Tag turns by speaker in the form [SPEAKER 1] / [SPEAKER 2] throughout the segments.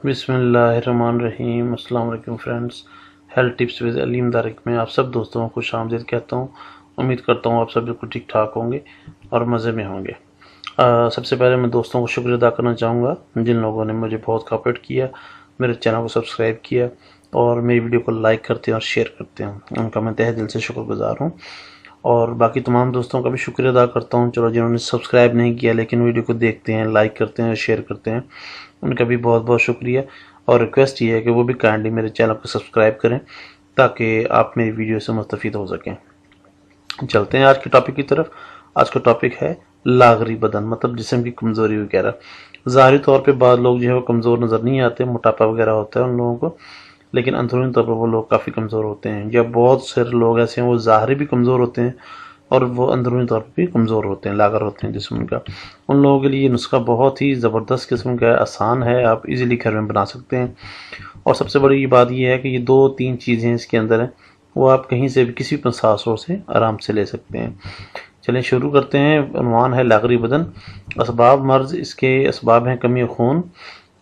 [SPEAKER 1] बिस्मिल्लाहिर्रहमानिर्रहीम। अस्सलाम वालेकुम friends. Health tips with Aleem Dariq में आप सब दोस्तों को खुश आमदीद कहता हूँ। उम्मीद करता हूँ आप सब बिल्कुल ठीक ठाक होंगे और मज़े में होंगे। सबसे पहले मैं दोस्तों को शुक्र अदा करना चाहूँगा जिन लोगों ने मुझे बहुत कोऑपरेट किया, मेरे चैनल को सब्सक्राइब किया और मेरी वीडियो को लाइक करते हैं और शेयर करते हैं, उनका मैं तहे दिल से शुक्रगुजार हूँ। और बाकी तमाम दोस्तों का भी शुक्रिया अदा करता हूँ चलो जिन्होंने सब्सक्राइब नहीं किया लेकिन वीडियो को देखते हैं, लाइक करते हैं, शेयर करते हैं, उनका भी बहुत बहुत शुक्रिया। और रिक्वेस्ट ये है कि वो भी काइंडली मेरे चैनल को सब्सक्राइब करें ताकि आप मेरी वीडियो से मुस्तफ़ीद हो सकें। चलते हैं आज के टॉपिक की तरफ। आज का टॉपिक है लागरी बदन, मतलब जिस्म की कमज़ोरी वगैरह। ज़ाहिरी तौर पे बाद लोग जो है वो कमज़ोर नज़र नहीं आते, मोटापा वगैरह होता है उन लोगों को, लेकिन अंदरूनी तौर पर वो लोग काफ़ी कमज़ोर होते हैं। या बहुत से लोग ऐसे हैं वो ज़ाहिरी भी कमज़ोर होते हैं और वो अंदरूनी तौर पर भी कमज़ोर होते हैं, लागर होते हैं जिस्म का। उन लोगों के लिए नुस्खा बहुत ही ज़बरदस्त किस्म का है, आसान है, आप इजीली घर में बना सकते हैं। और सबसे बड़ी बात यह है कि ये 2-3 चीज़ें इसके अंदर हैं, वो आप कहीं से भी किसी मसासों से आराम से ले सकते हैं। चलें शुरू करते हैं। उन्वान है लागरी बदन। असबाब मर्ज़ इसके असबाब हैं कमी खून,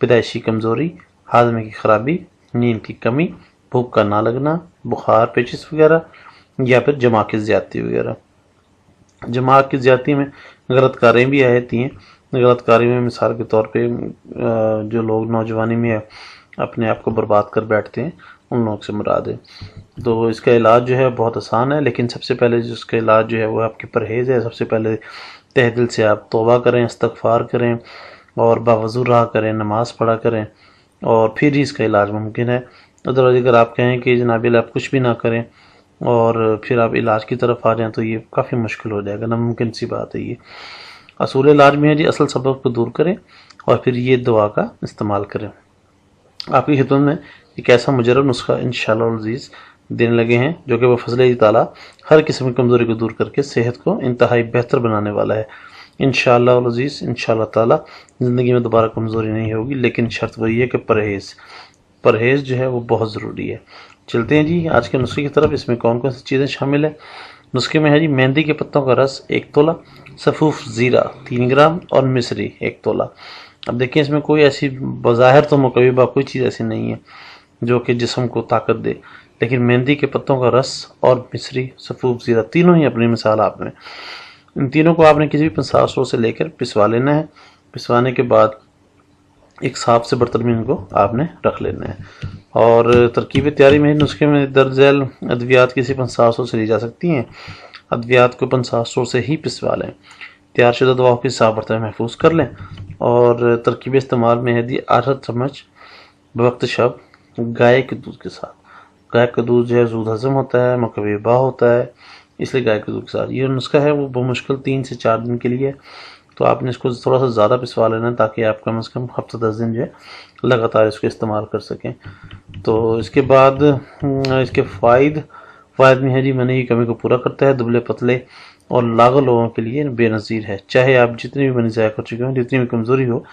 [SPEAKER 1] पैदाइशी कमज़ोरी, हाजमे की ख़राबी, नींद की कमी, भूख का ना लगना, बुखार, पेचिश वगैरह, या फिर जमा की ज़्यादती वगैरह। जमा की ज़्यादती में गलत कारें भी आती हैं। गलत कारी में मिसाल के तौर पे जो लोग नौजवानी में अपने आप को बर्बाद कर बैठते हैं उन लोगों से मुराद है। तो इसका इलाज जो है बहुत आसान है, लेकिन सबसे पहले जो इसका इलाज जो है वो आपकी परहेज़ है। सबसे पहले तहे दिल से आप तौबा करें, इस्तग़फ़ार करें और बावज़ू रहा करें, नमाज़ पढ़ा करें और फिर ही इसका इलाज मुमकिन है। अगर आप कहें कि जनाब आप कुछ भी ना करें और फिर आप इलाज की तरफ आ जाएं तो ये काफ़ी मुश्किल हो जाएगा, नामुमकिन सी बात है। ये असूल इलाज में है जी, असल सबब को दूर करें और फिर ये दवा का इस्तेमाल करें। आपकी खिदमत में एक ऐसा मुजर्रब नुस्खा इंशाअल्लाह अज़ीज़ देने लगे हैं जो कि बफ़ज़्ल ताला हर किस्म की कमज़ोरी को दूर करके सेहत को इंतहाई बेहतर बनाने वाला है। इंशाअल्लाह अज़ीज़, इंशाअल्लाह ताला ज़िंदगी में दोबारा कमज़ोरी नहीं होगी, लेकिन शर्त वही है कि परहेज़ जो है वो बहुत ज़रूरी है। चलते हैं जी आज के नुस्खे की तरफ। इसमें कौन कौन सी चीज़ें शामिल है। नुस्खे में है जी मेहंदी के पत्तों का रस 1 तोला, सफ़ूफ ज़ीरा 3 ग्राम और मिश्री 1 तोला। अब देखिए इसमें कोई ऐसी बज़ाहिर तो मुकव्विबा कोई चीज़ ऐसी नहीं है जो कि जिस्म को ताकत दे, लेकिन मेहंदी के पत्तों का रस और मिश्री, सफ़ूफ ज़ीरा तीनों ही अपनी मिसाल आपने, इन तीनों को आपने किसी भी पंसासों से लेकर पिसवा लेना है। पिसवाने के बाद एक साफ से बर्तन में इनको आपने रख लेना है। और तरकीब तैयारी में नुस्खे में दर्ज झैल अद्वियात किसी पंसासों से ली जा सकती हैं। अद्वियात को पंसासों से ही पिसवा लें। तैयार शुदा दवाओं की साफ बर्तन में महफूज कर लें। और तरकीब इस्तेमाल में है दी 8 चम्मच बवक्त शब गाय के दूध के साथ। गाय का दूध जो है ज़ूद हज़म होता है, मुकव्विबा होता है, इसलिए गाय के दूध के साथ। ये नुस्खा है वो बमुश्किल 3 से 4 दिन के लिए, तो आपने इसको थोड़ा सा ज़्यादा पिसवा लेना है ताकि आप कम से कम हफ्ता 10 दिन जो है लगातार इसको इस्तेमाल कर सकें। तो इसके बाद इसके फ़ायद में है जी मैंने ये कमी को पूरा करता है, दुबले पतले और लागर लोगों के लिए बेनज़ीर है। चाहे आप जितनी भी मनी ज़ाया कर चुके हो, जितनी भी कमज़ोरी हो,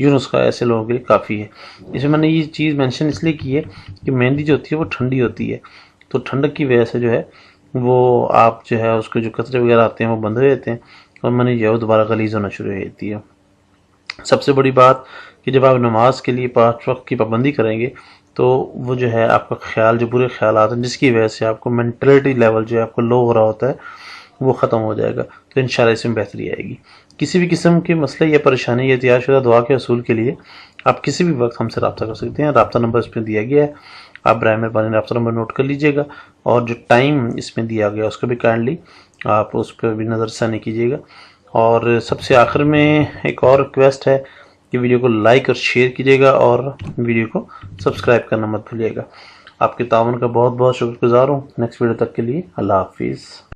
[SPEAKER 1] ये नुस्खा ऐसे लोगों के लिए काफ़ी है। इसमें मैंने ये चीज़ मेंशन इसलिए की है कि मेहंदी जो होती है वो ठंडी होती है, तो ठंडक की वजह से जो है वो आप जो है उसके जो कतरे वगैरह आते हैं वो बंद हो जाते हैं और मनी जो है वो दोबारा गलीज़ होना शुरू हो जाती है। सबसे बड़ी बात कि जब आप नमाज के लिए 5 वक्त की पाबंदी करेंगे तो वो जो है आपका ख्याल, जो बुरे ख्याल आते हैं जिसकी वजह से आपको मेंटलिटी लेवल जो है आपको लो हो रहा होता है वो ख़त्म हो जाएगा। तो इंशाल्लाह इसमें बेहतरी आएगी। किसी भी किस्म के मसले या परेशानी या तैयार शुदा दवा के असूल के लिए आप किसी भी वक्त हमसे रब्ता कर सकते हैं। रब्ता नंबर इसमें दिया गया है, आप बराए मेहरबानी रब्ता नंबर नोट कर लीजिएगा और जो टाइम इसमें दिया गया उसको भी काइंडली आप उस पर भी नज़रसानी कीजिएगा। और सबसे आखिर में एक और रिक्वेस्ट है कि वीडियो को लाइक और शेयर कीजिएगा और वीडियो को सब्सक्राइब करना मत भूलिएगा। आपके ताउन का बहुत बहुत शुक्रगुजार हूँ। नेक्स्ट वीडियो तक के लिए अल्लाह हाफिज़।